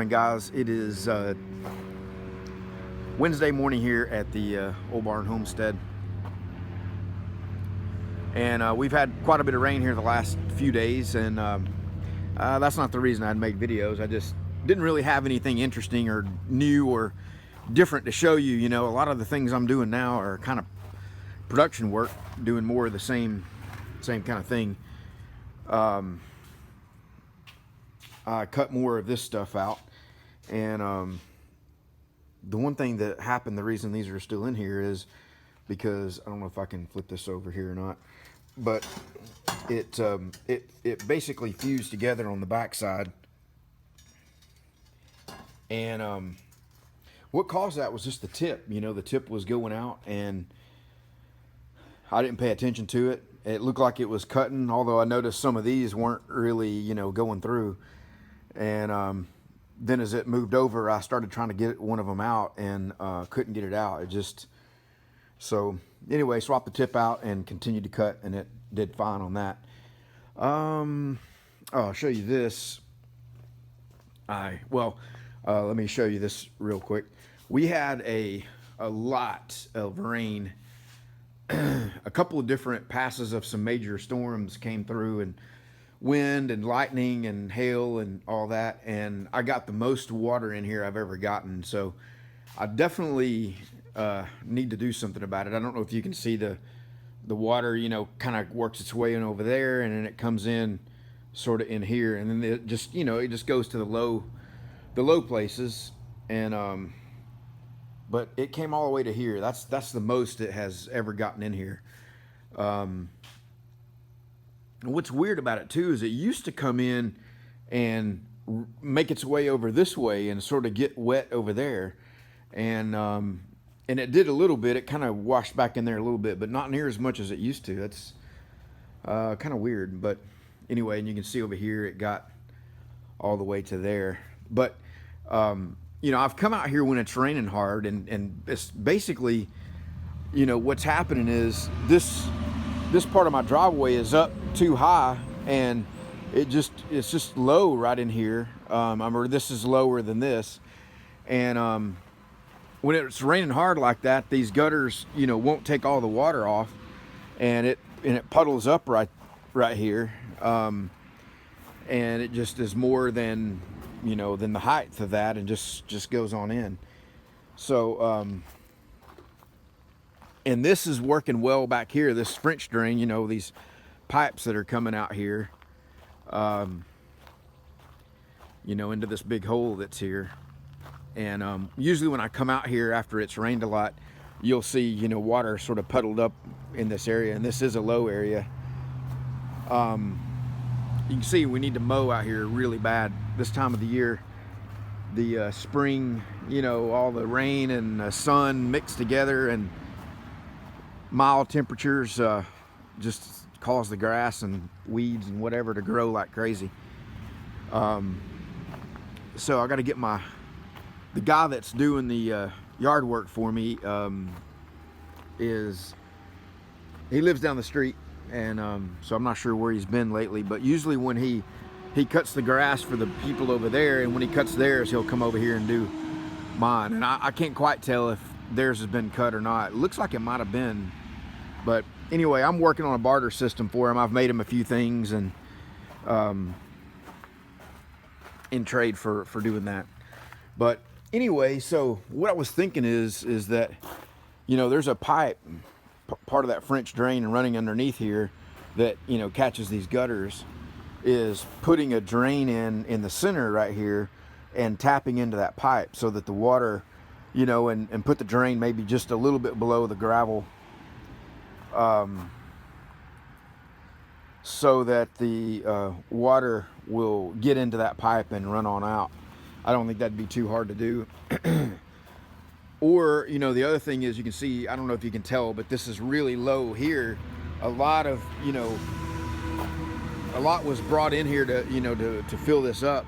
morning, guys. It is Wednesday morning here at the Oldbarn Homestead, and we've had quite a bit of rain here the last few days, and that's not the reason I'd make videos. I just didn't really have anything interesting or new or different to show you. You know, a lot of the things I'm doing now are kind of production work, doing more of the same kind of thing. I cut more of this stuff out, and the one thing that happened, the reason these are still in here is because I don't know if I can flip this over here or not, but it basically fused together on the back side, and what caused that was just the tip. You know, the tip was going out, and I didn't pay attention to it. It looked like it was cutting, although I noticed some of these weren't really, you know, going through. And then as it moved over, I started trying to get one of them out, and couldn't get it out. It just, so anyway, swapped the tip out and continued to cut, and it did fine on that. I'll show you this. Let me show you this real quick. We had a lot of rain. A couple of different passes of some major storms came through, and wind and lightning and hail and all that, and I got the most water in here I've ever gotten. So I definitely need to do something about it. I don't know if you can see the water, you know, kind of works its way in over there, and then it comes in sort of in here, and then it just, you know, it just goes to the low places, and but it came all the way to here. That's the most it has ever gotten in here. What's weird about it too is it used to come in and make its way over this way and sort of get wet over there, and it did a little bit. It kind of washed back in there a little bit, but not near as much as it used to. That's kind of weird. But anyway, and you can see over here it got all the way to there. But you know, I've come out here when it's raining hard, and it's basically, you know, what's happening is this part of my driveway is up too high, and it's just low right in here. Or this is lower than this, and when it's raining hard like that, these gutters, you know, won't take all the water off, and it puddles up right here, and it just is more than, you know, than the height of that, and just goes on in. So and this is working well back here, this French drain, you know, these pipes that are coming out here, you know, into this big hole that's here. And usually when I come out here after it's rained a lot, you'll see, you know, water sort of puddled up in this area, and this is a low area. You can see we need to mow out here really bad this time of the year. The spring, you know, all the rain and the sun mixed together, and mild temperatures just cause the grass and weeds and whatever to grow like crazy. So I got to get the guy that's doing the yard work for me, he lives down the street, and so I'm not sure where he's been lately, but usually when he cuts the grass for the people over there, and when he cuts theirs, he'll come over here and do mine. And I can't quite tell if theirs has been cut or not. It looks like it might have been. But anyway, I'm working on a barter system for him. I've made him a few things, and in trade for doing that. But anyway, so what I was thinking is that, you know, there's a pipe, part of that French drain running underneath here that, you know, catches these gutters, is putting a drain in the center right here and tapping into that pipe so that the water, you know, and put the drain maybe just a little bit below the gravel, so that the water will get into that pipe and run on out. I don't think that'd be too hard to do. Or, you know, the other thing is, you can see, I don't know if you can tell, but this is really low here. A lot of, you know, a lot was brought in here to, you know, to fill this up.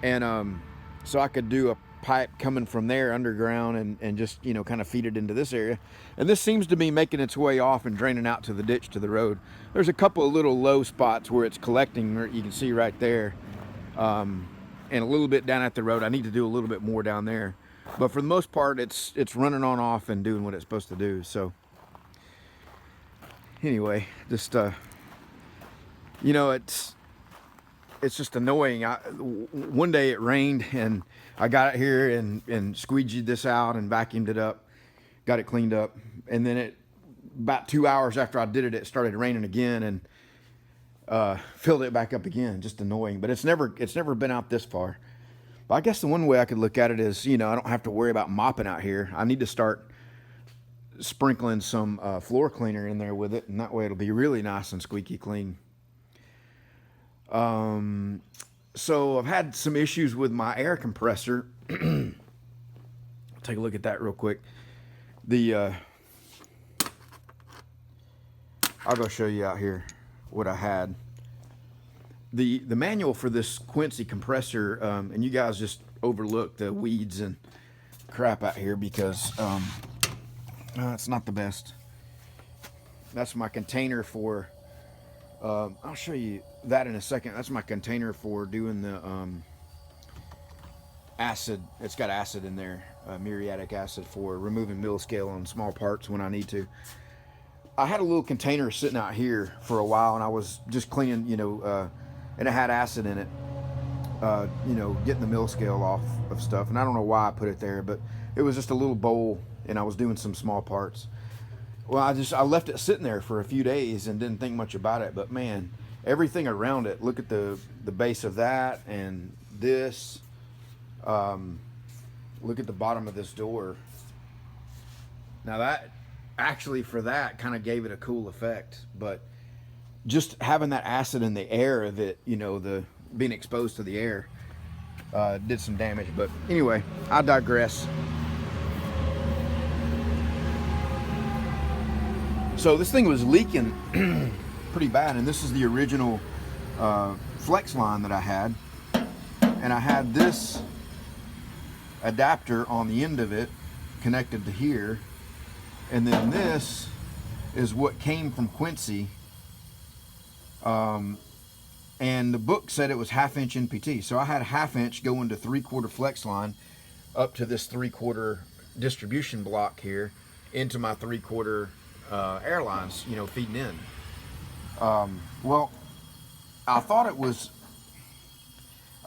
And so I could do a pipe coming from there underground and just, you know, kind of feed it into this area. And this seems to be making its way off and draining out to the ditch to the road. There's a couple of little low spots where it's collecting, you can see right there. and a little bit down at the road. I need to do a little bit more down there, but for the most part, it's running on off and doing what it's supposed to do. So anyway, just you know, it's just annoying. One day it rained and I got it here and squeegeed this out and vacuumed it up, got it cleaned up, and then about 2 hours after I did it, it started raining again and filled it back up again. Just annoying, but it's never been out this far. But I guess the one way I could look at it is, you know, I don't have to worry about mopping out here. I need to start sprinkling some floor cleaner in there with it, and that way it'll be really nice and squeaky clean. So I've had some issues with my air compressor. Take a look at that real quick. I'll go show you out here what I had. The manual for this Quincy compressor, and you guys just overlook the weeds and crap out here because it's not the best. That's my container for, I'll show you that in a second. That's my container for doing the acid. It's got acid in there, muriatic acid, for removing mill scale on small parts when I need to. I had a little container sitting out here for a while, and I was just cleaning, you know, and it had acid in it, you know, getting the mill scale off of stuff. And I don't know why I put it there, but it was just a little bowl, and I was doing some small parts. Well, I left it sitting there for a few days and didn't think much about it, but man, everything around it, look at the base of that and this, look at the bottom of this door. Now that, actually for that, kind of gave it a cool effect, but just having that acid in the air of it, you know, the being exposed to the air, did some damage. But anyway, I digress. So this thing was leaking pretty bad, and this is the original flex line that I had, and I had this adapter on the end of it connected to here, and then this is what came from Quincy, and the book said it was 1/2 inch NPT, so I had a 1/2 inch going to 3/4 flex line up to this 3/4 distribution block here into my 3/4 airlines, you know, feeding in. Well, I thought it was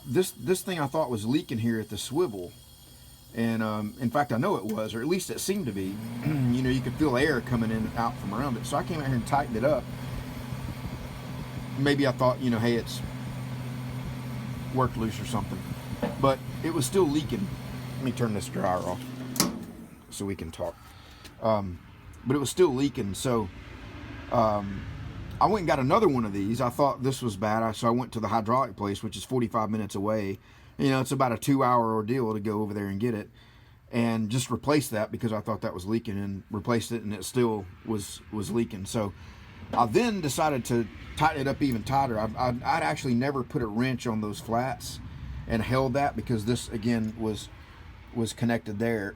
this thing. I thought was leaking here at the swivel, and in fact I know it was, or at least it seemed to be. You know, you could feel air coming in and out from around it. So I came out here and tightened it up. Maybe I thought, you know, hey, it's worked loose or something, but it was still leaking. Let me turn this dryer off so we can talk. But it was still leaking, so I went and got another one of these. I thought this was bad, so I went to the hydraulic place, which is 45 minutes away. You know, it's about a 2-hour ordeal to go over there and get it, and just replace that because I thought that was leaking, and replaced it, and it still was leaking. So I then decided to tighten it up even tighter. I'd actually never put a wrench on those flats and held that, because this again was connected there.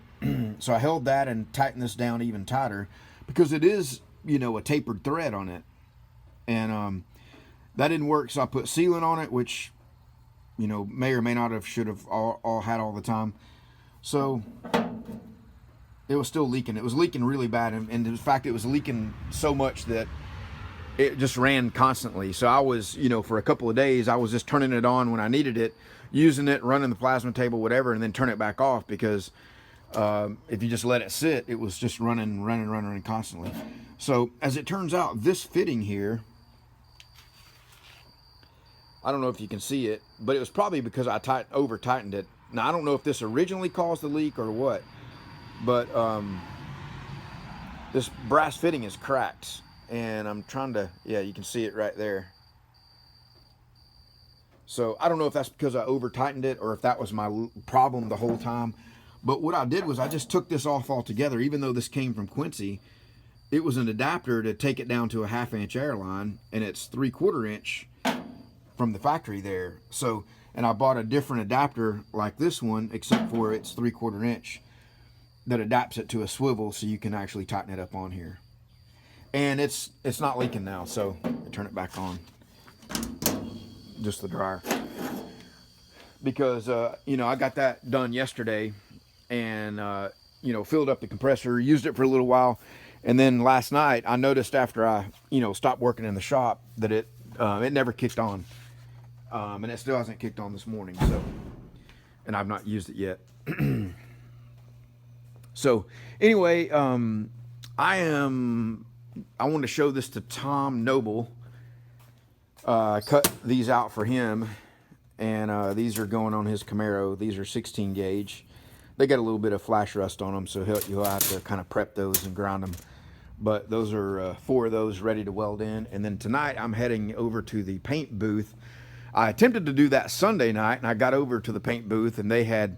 So I held that and tightened this down even tighter, because it is, you know, a tapered thread on it, and that didn't work. So I put sealant on it, which, you know, may or may not have, should have all had all the time. So it was still leaking. It was leaking really bad, and in fact it was leaking so much that it just ran constantly. So I was, you know, for a couple of days I was just turning it on when I needed it, using it, running the plasma table, whatever, and then turn it back off, because if you just let it sit, it was just running constantly. So as it turns out, this fitting here, I don't know if you can see it, but it was probably because I over tightened it. Now I don't know if this originally caused the leak or what, but this brass fitting is cracked, and I'm trying to, yeah, you can see it right there. So I don't know if that's because I over tightened it or if that was my problem the whole time. But what I did was I just took this off altogether. Even though this came from Quincy, it was an adapter to take it down to a 1/2 inch airline, and it's 3/4 inch from the factory there. So, and I bought a different adapter like this one, except for it's 3/4 inch, that adapts it to a swivel so you can actually tighten it up on here. And it's not leaking now, so I turn it back on. Just the dryer. because you know, I got that done yesterday, and you know, filled up the compressor, used it for a little while, and then last night I noticed after I, you know, stopped working in the shop that it never kicked on, and it still hasn't kicked on this morning. So, and I've not used it yet. So anyway, I want to show this to Tom Noble. I cut these out for him, and these are going on his Camaro. These are 16 gauge. They got a little bit of flash rust on them, so you'll have to kind of prep those and grind them. But those are 4 of those ready to weld in. And then tonight I'm heading over to the paint booth. I attempted to do that Sunday night, and I got over to the paint booth, and they had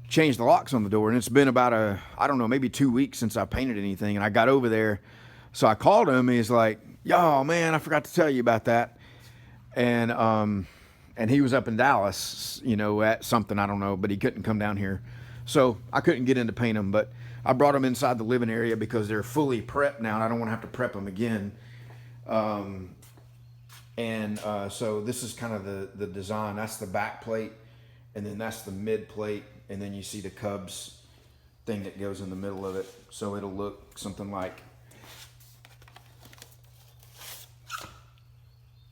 changed the locks on the door, and it's been about I don't know, maybe 2 weeks since I painted anything. And I got over there, so I called him, and he's like, "Yo, man, I forgot to tell you about that." And he was up in Dallas, you know, at something, I don't know, but he couldn't come down here, so I couldn't get in to paint them. But I brought them inside the living area because they're fully prepped now, and I don't want to have to prep them again. So this is kind of the design. That's the back plate, and then that's the mid plate, and then you see the Cubs thing that goes in the middle of it. So it'll look something like,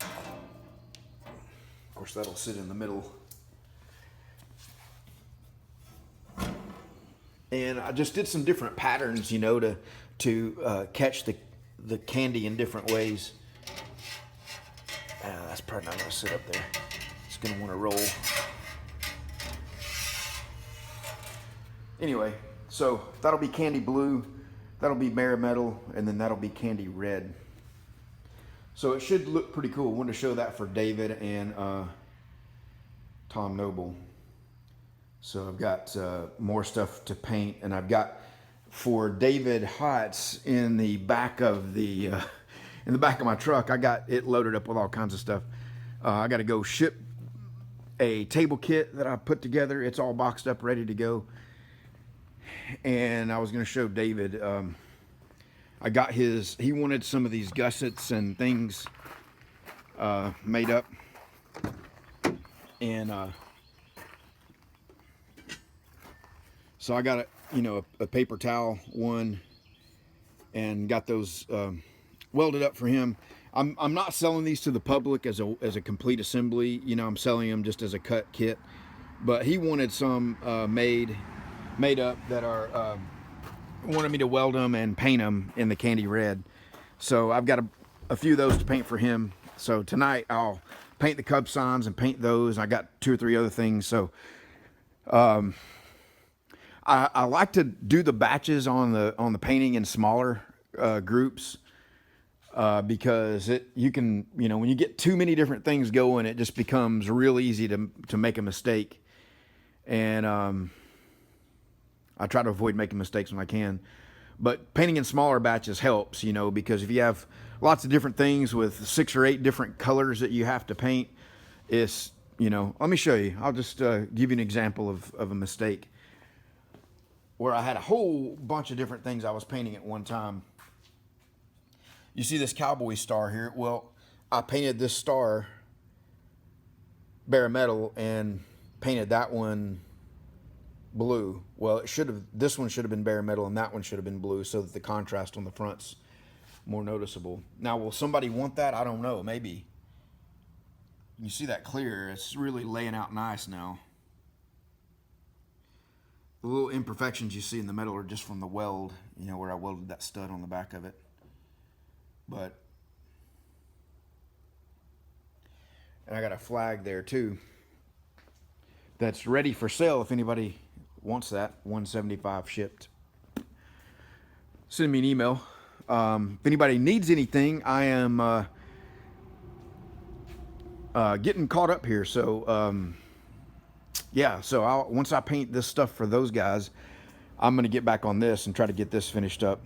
of course, that'll sit in the middle. And I just did some different patterns, you know, to catch the candy in different ways. That's probably not going to sit up there. It's going to want to roll. Anyway, so that'll be candy blue, that'll be bare metal, and then that'll be candy red. So it should look pretty cool. I wanted to show that for David and Tom Noble. So I've got more stuff to paint, and I've got for David Hotz in the back of the in the back of my truck. I got it loaded up with all kinds of stuff. I got to go ship a table kit that I put together. It's all boxed up, ready to go. And I was going to show David. I got he wanted some of these gussets and things made up, and so I got a paper towel one, and got those welded up for him. I'm not selling these to the public as a complete assembly. You know, I'm selling them just as a cut kit. But he wanted some made up that are wanted me to weld them and paint them in the candy red. So I've got a few of those to paint for him. So tonight I'll paint the Cub signs and paint those. I got 2 or 3 other things. So I like to do the batches on the painting in smaller groups, because you can, when you get too many different things going, it just becomes real easy to make a mistake. And I try to avoid making mistakes when I can, but painting in smaller batches helps, because if you have lots of different things with 6 or 8 different colors that you have to paint, it's, let me show you. I'll just give you an example of a mistake where I had a whole bunch of different things I was painting at one time. You see this cowboy star here? Well, I painted this star bare metal and painted that one blue. Well, this one should have been bare metal and that one should have been blue, so that the contrast on the front's more noticeable. Now, will somebody want that? I don't know, maybe. You see that clear? It's really laying out nice now. The little imperfections you see in the metal are just from the weld, where I welded that stud on the back of it. And I got a flag there too that's ready for sale if anybody wants that. $175 shipped. Send me an email. If anybody needs anything, I am getting caught up here. So yeah, so once I paint this stuff for those guys, I'm going to get back on this and try to get this finished up.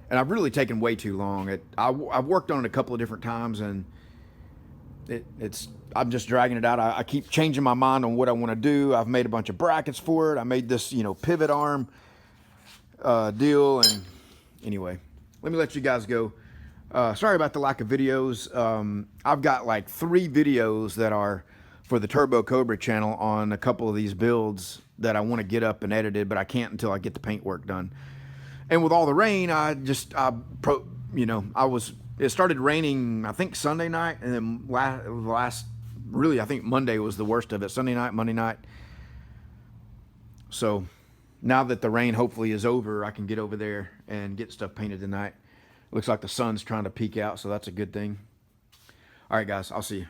And I've really taken way too long. I've worked on it a couple of different times, and I'm just dragging it out. I keep changing my mind on what I want to do. I've made a bunch of brackets for it. I made this, pivot arm deal. And anyway, let me let you guys go. Sorry about the lack of videos. I've got like 3 videos that are for the Turbo Cobra channel on a couple of these builds that I want to get up and edited, but I can't until I get the paint work done. And with all the rain, it started raining, I think Sunday night, and then really, I think Monday was the worst of it. Sunday night, Monday night. So now that the rain hopefully is over, I can get over there and get stuff painted tonight. Looks like the sun's trying to peek out, so that's a good thing. All right, guys, I'll see you.